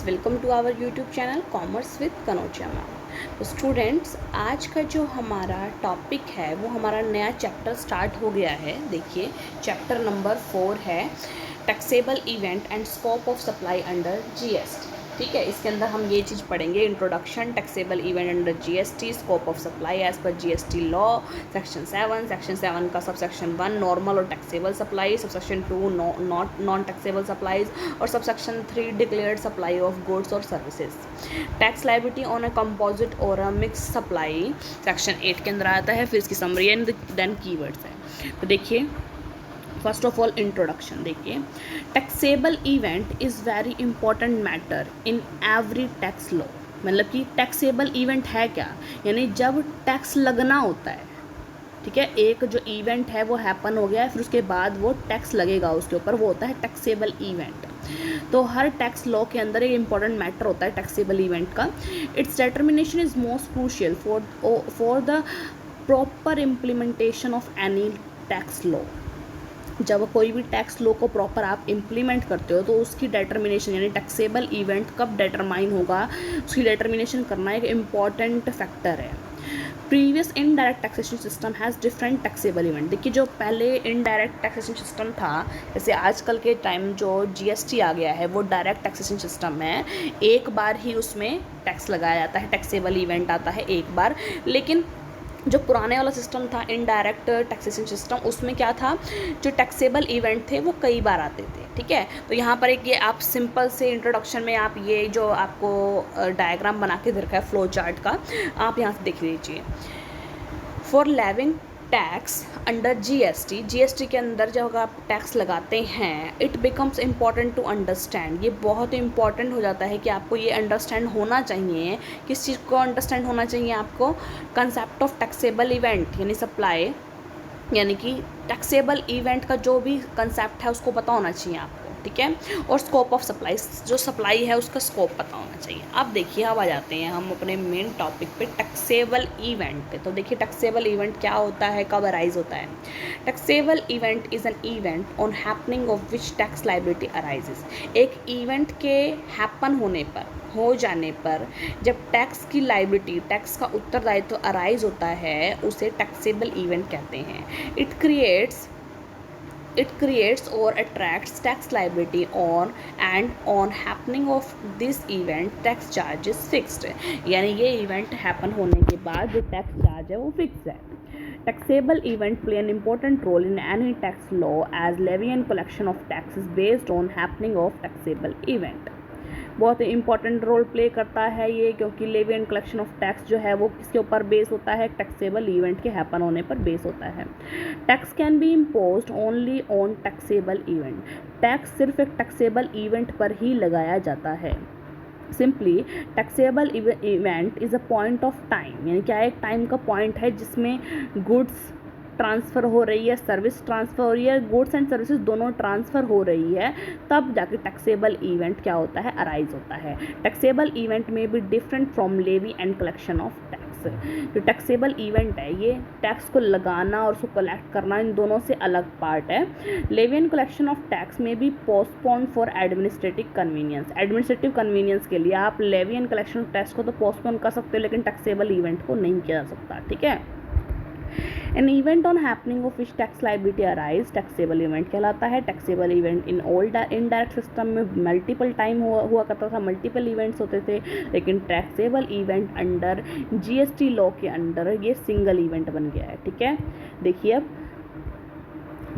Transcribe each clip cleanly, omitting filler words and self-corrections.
Students, welcome to our YouTube channel Commerce with Kanaujia ma'am. तो students, आज का जो हमारा टॉपिक है वो हमारा नया चैप्टर स्टार्ट हो गया है। देखिए, चैप्टर नंबर 4 है taxable event and scope of supply under GST. ठीक है, इसके अंदर हम ये चीज़ पढ़ेंगे, introduction, taxable event under GST, scope of supply as per GST law, section 7 का सब सेक्शन 1 नॉर्मल और taxable supply, sub section 2 non taxable supplies और sub section 3 declared supply of goods और services. Tax liability on a composite और a mix supply section 8 के अंदर आता है। फिर इसकी समरी एंड देन कीवर्ड्स है। तो देखिए, फर्स्ट ऑफ ऑल इंट्रोडक्शन देखिए, taxable event is very important matter in every tax law. मतलब कि टैक्सेबल इवेंट है क्या, यानी जब टैक्स लगना होता है। ठीक है, एक जो इवेंट है वो हैपन हो गया है, फिर उसके बाद वो टैक्स लगेगा उसके ऊपर, वो होता है टैक्सेबल इवेंट। तो हर टैक्स लॉ के अंदर एक इंपॉर्टेंट मैटर होता है टैक्सेबल इवेंट का। It's determination is most crucial for the proper implementation of any tax law. जब कोई भी टैक्स लॉ को प्रॉपर आप इम्प्लीमेंट करते हो तो उसकी डिटर्मिनेशन यानी टैक्सेबल इवेंट कब डिटरमाइन होगा, उसकी डिटर्मिनेशन करना एक इम्पॉर्टेंट फैक्टर है। Previous indirect taxation system has different taxable event. देखिए, जो पहले इनडायरेक्ट टैक्सेशन सिस्टम था, जैसे आजकल के टाइम जो जीएसटी आ गया है वो डायरेक्ट टैक्सेशन सिस्टम है। एक बार ही उसमें टैक्स लगाया जाता है, टैक्सेबल इवेंट आता है एक बार। लेकिन जो पुराने वाला सिस्टम था इनडायरेक्ट टैक्सेशन सिस्टम, उसमें क्या था, जो टैक्सेबल इवेंट थे वो कई बार आते थे। ठीक है, तो यहाँ पर एक ये आप सिंपल से इंट्रोडक्शन में आप ये जो आपको डायग्राम बना के दे रखा है फ्लो चार्ट का, आप यहाँ से देख लीजिए। For levying tax under GST के अंदर जब आप टैक्स लगाते हैं, it becomes important to understand. ये बहुत इंपॉर्टेंट हो जाता है कि आपको ये अंडरस्टैंड होना चाहिए। किस चीज़ को अंडरस्टैंड होना चाहिए आपको? कंसेप्ट ऑफ टैक्सेबल इवेंट यानी सप्लाई, यानी कि टैक्सेबल इवेंट का जो भी कंसेप्ट है उसको पता होना चाहिए आपको। ठीक है, और स्कोप ऑफ सप्लाई, जो सप्लाई है उसका स्कोप पता होना चाहिए। अब देखिए, अब आ जाते हैं हम अपने मेन टॉपिक पे, टैक्सेबल इवेंट पे। तो देखिए, टैक्सेबल इवेंट क्या होता है, कब अराइज होता है। Taxable event is an event on happening of which tax liability arises. एक इवेंट के हैपन होने पर, हो जाने पर, जब टैक्स की लायबिलिटी, टैक्स का उत्तरदायित्व अराइज होता है, उसे टैक्सेबल इवेंट कहते हैं। It creates or attracts tax liability on and on happening of this event tax charge is fixed। यानी ये इवेंट हैपन होने के बाद जो टैक्स चार्ज है वो फिक्स है। Taxable event play an important role in any tax law as levy and collection of taxes based on happening of taxable event। बहुत इंपॉर्टेंट रोल प्ले करता है ये, क्योंकि levy and collection of tax जो है वो किसके ऊपर बेस होता है, टैक्सेबल इवेंट के हैपन होने पर बेस होता है। Tax can be imposed only on taxable event. Tax सिर्फ एक टैक्सेबल इवेंट पर ही लगाया जाता है। Simply taxable event is a point of time, यानी क्या एक टाइम का पॉइंट है जिसमें गुड्स ट्रांसफ़र हो रही है, सर्विस ट्रांसफ़र हो रही है, गुड्स एंड सर्विसेज दोनों ट्रांसफ़र हो रही है, तब जाके टैक्सेबल इवेंट क्या होता है, अराइज होता है। टैक्सेबल इवेंट में भी different from levy and collection of tax. जो टैक्सेबल इवेंट है ये टैक्स को लगाना और उसको कलेक्ट करना, इन दोनों से अलग पार्ट है। Levy and collection of tax में भी postpone for administrative convenience. Administrative convenience के लिए आप levy and collection of tax को तो पोस्टपोन कर सकते हो, लेकिन टैक्सेबल इवेंट को नहीं किया जा सकता। ठीक है, an event on happening of which tax liability arise taxable event कहलाता है। Taxable event in old indirect system में मल्टीपल टाइम हुआ करता था, मल्टीपल इवेंट्स होते थे, लेकिन taxable event under GST law के अंडर ये सिंगल इवेंट बन गया है। ठीक है, देखिए, अब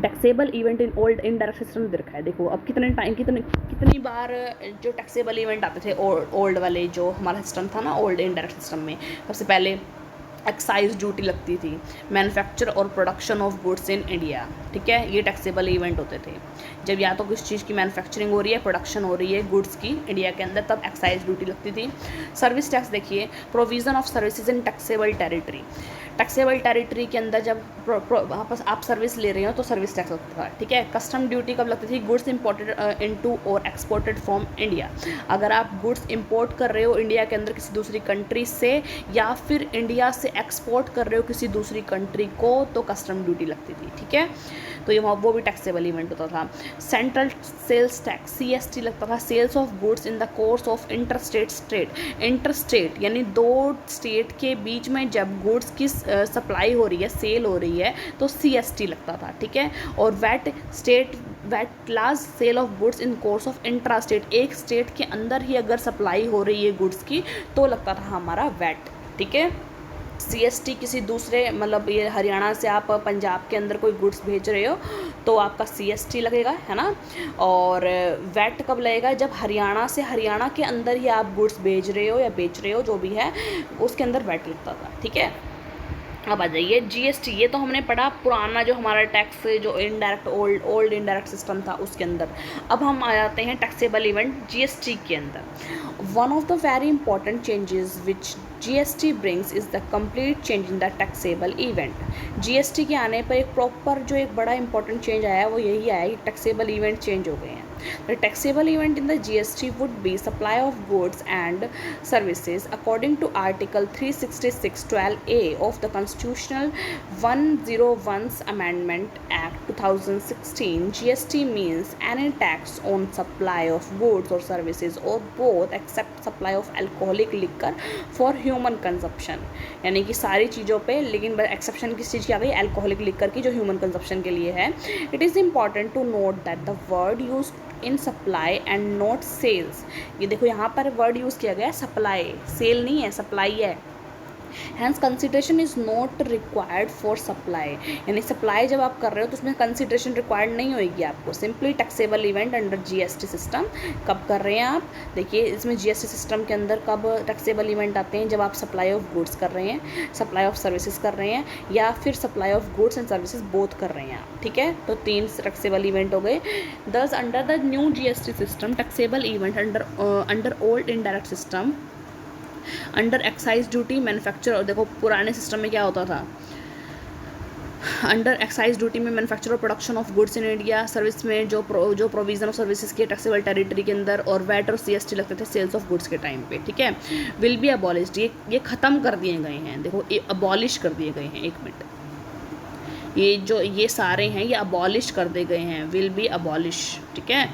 taxable event in old indirect system दे रखा है। देखो, अब कितनी बार जो टैक्सेबल इवेंट आते थे ओल्ड वाले जो हमारा सिस्टम था ना, ओल्ड इनडायरेक्ट सिस्टम में, सबसे पहले एक्साइज ड्यूटी लगती थी, मैन्युफैक्चर और production of goods in India. ठीक है, ये टैक्सेबल इवेंट होते थे। जब या तो किस चीज़ की मैन्युफैक्चरिंग हो रही है, प्रोडक्शन हो रही है गुड्स की इंडिया के अंदर, तब एक्साइज ड्यूटी लगती थी। सर्विस टैक्स देखिए, provision of services in taxable territory. Taxable territory के अंदर जब वापस आप सर्विस ले रहे हो तो सर्विस टैक्स लगता था। ठीक है, कस्टम ड्यूटी कब लगती थी, गुड्स इंपोर्टेड इनटू और एक्सपोर्टेड फ्रॉम इंडिया। अगर आप गुड्स इंपोर्ट कर रहे हो इंडिया के अंदर किसी दूसरी कंट्री से, या फिर इंडिया से एक्सपोर्ट कर रहे हो किसी दूसरी कंट्री को, तो कस्टम ड्यूटी लगती थी। ठीक है, तो ये वो भी टैक्सेबल इवेंट होता था। सेंट्रल सेल्स टैक्स CST लगता था, sales of goods in the course of interstate यानी 2 स्टेट के बीच में जब गुड्स की सप्लाई हो रही है, सेल हो रही है, तो CST लगता था, ठीक है। और VAT large sale of goods in course of intrastate, एक स्टेट के अंदर ही अगर सप्लाई हो रही है गुड्स की तो लगता था हमारा वैट, ठीक है। CST किसी दूसरे, मतलब ये हरियाणा से आप पंजाब के अंदर कोई गुड्स भेज रहे हो तो आपका CST लगेगा, है ना। और वैट कब लगेगा, जब हरियाणा से हरियाणा के अंदर ही आप गुड्स भेज रहे हो या बेच रहे हो, जो भी है उसके अंदर वैट लगता था, ठीक है। अब आ जाइए GST, ये तो हमने पढ़ा पुराना जो हमारा टैक्स जो इनडायरेक्ट ओल्ड इनडायरेक्ट सिस्टम था उसके अंदर। अब हम आ जाते हैं टैक्सेबल इवेंट GST के अंदर। One of the very important changes which GST brings is the complete change in the taxable event। GST के आने पर एक प्रॉपर जो एक बड़ा इंपॉर्टेंट चेंज आया है वो यही आया कि टैक्सेबल इवेंट चेंज हो गए हैं। The taxable event in the GST would be supply of goods and services according to Article 366(12)(a) of the Constitutional 101's Amendment Act 2016. GST means any tax on supply of goods or services or both except supply of alcoholic liquor for human consumption। यानी कि सारी चीज़ों पे, लेकिन exception किस चीज़ की आ गई, alcoholic liquor की, जो ह्यूमन कंजप्शन के लिए है। It is important to note that the word use in supply and not sales. ये देखो यहाँ पर वर्ड यूज़ किया गया है सप्लाई, सेल नहीं है, सप्लाई है। Hence consideration is not required for supply, यानी सप्लाई जब आप कर रहे हो तो उसमें कंसिडरेशन रिक्वायर्ड नहीं होगी आपको। Simply taxable event under GST system कब कर रहे हैं आप, देखिए इसमें GST सिस्टम के अंदर कब टैक्सेबल इवेंट आते हैं, जब आप सप्लाई ऑफ गुड्स कर रहे हैं, सप्लाई ऑफ सर्विसेज कर रहे हैं, या फिर supply of goods and services both कर रहे हैं आप, ठीक है। तो 3 टैक्सेबल इवेंट हो गए। दस under the new GST system taxable event under old indirect system under excise duty manufacture. और देखो पुराने सिस्टम में क्या होता था, अंडर एक्साइज ड्यूटी में मैन्युफैक्चर और production of goods in India, service में जो प्रोविजन ऑफ सर्विसेज की टैक्सेबल टेरिटरी के अंदर, और वैट और CST लगते थे सेल्स ऑफ गुड्स के टाइम पे, ठीक है। विल बी अबॉलिश्ड, ये ख़त्म कर दिए गए हैं, देखो ये अबॉलिश कर दिए गए हैं, एक मिनट, ये जो ये सारे हैं ये अबॉलिश कर दिए गए हैं, विल बी अबॉलिश, ठीक है।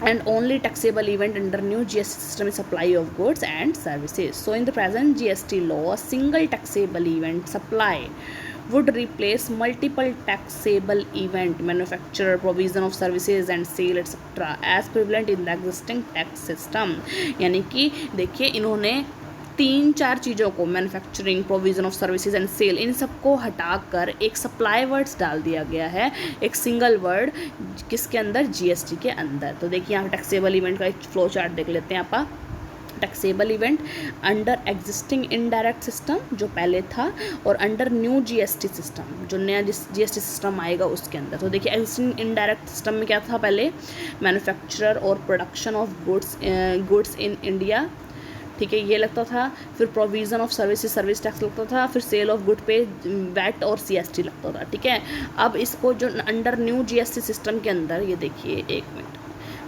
And only taxable event under new GST system is supply of goods and services. So in the present GST law, a single taxable event supply would replace multiple taxable event manufacture, provision of services and sale etc. as prevalent in the existing tax system। यानी कि देखिए इन्होंने 3-4 चीज़ों को, manufacturing, provision of services and sale, इन सबको हटाकर एक सप्लाई वर्ड्स डाल दिया गया है, एक सिंगल वर्ड, किसके अंदर, GST के अंदर। तो देखिए यहाँ टैक्सेबल इवेंट का एक फ्लो चार्ट देख लेते हैं आप। Taxable event under existing indirect system जो पहले था, और अंडर न्यू GST सिस्टम जो नया GST सिस्टम आएगा उसके अंदर। तो देखिए एग्जिस्टिंग इनडायरेक्ट सिस्टम में क्या था, पहले मैन्युफैक्चरर और production of goods in India, ठीक है, ये लगता था। फिर provision of services, service tax लगता था। फिर सेल ऑफ गुड पे वैट और CST लगता था, ठीक है। अब इसको जो अंडर न्यू GST सिस्टम के अंदर, ये देखिए एक minute,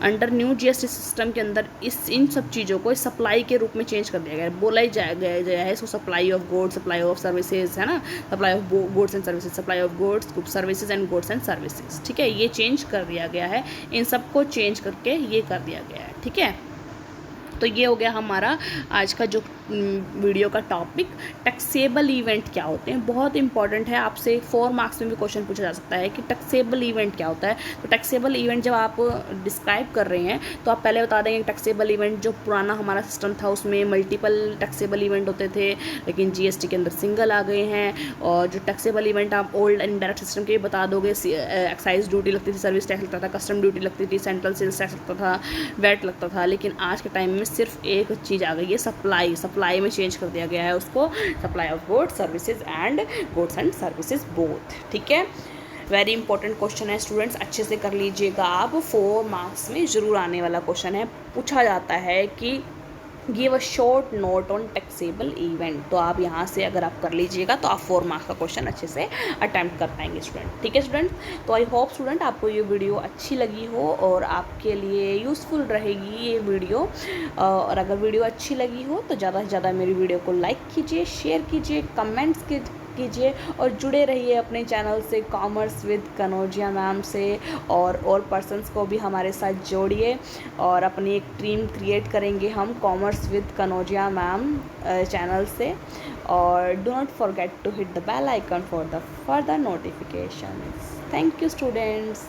under new GST system के अंदर इन सब चीज़ों को सप्लाई के रूप में चेंज कर दिया गया है, बोला ही गया है इसको supply of goods, supply of services, है ना, supply of goods and services, supply of goods services and goods and services, ठीक है। ये चेंज कर दिया गया है, इन सबको चेंज करके ये कर दिया गया है, ठीक है। तो ये हो गया हमारा आज का जो वीडियो का टॉपिक, टैक्सेबल इवेंट क्या होते हैं। बहुत इंपॉर्टेंट है, आपसे 4 मार्क्स में भी क्वेश्चन पूछा जा सकता है कि टैक्सेबल इवेंट क्या होता है। तो टैक्सेबल इवेंट जब आप डिस्क्राइब कर रहे हैं तो आप पहले बता देंगे टैक्सेबल इवेंट जो पुराना हमारा सिस्टम था उसमें मल्टीपल टैक्सेबल इवेंट होते थे, लेकिन GST के अंदर सिंगल आ गए हैं। और जो टैक्सेबल इवेंट आप ओल्ड एंड डायरेक्ट सिस्टम के बता दोगे, एक्साइज ड्यूटी लगती थी, सर्विस टैक्स लगता था, कस्टम ड्यूटी लगती थी, सेंट्रल सेल्स टैक्स लगता था, वैट लगता था। लेकिन आज के टाइम में सिर्फ एक चीज़ आ गई है, सप्लाई में चेंज कर दिया गया है उसको, supply of goods services and goods and services both, ठीक है। वेरी इंपॉर्टेंट क्वेश्चन है स्टूडेंट्स, अच्छे से कर लीजिएगा आप, 4 मार्क्स में ज़रूर आने वाला क्वेश्चन है। पूछा जाता है कि give a short note on taxable event, तो आप यहाँ से अगर आप कर लीजिएगा तो आप 4 मार्क्स का क्वेश्चन अच्छे से अटैम्प्ट कर पाएंगे स्टूडेंट, ठीक है स्टूडेंट। तो आई होप स्टूडेंट आपको ये वीडियो अच्छी लगी हो और आपके लिए यूज़फुल रहेगी ये वीडियो। और अगर वीडियो अच्छी लगी हो तो ज़्यादा से ज़्यादा मेरी वीडियो को लाइक कीजिए, शेयर कीजिए, कमेंट्स कीजिए और जुड़े रहिए अपने चैनल से, कॉमर्स विद कनौजिया मैम से, और पर्सन्स को भी हमारे साथ जोड़िए और अपनी एक टीम क्रिएट करेंगे हम Commerce with Kanaujia ma'am channel से। और do not forget to hit the bell icon for the further notifications. Thank you students.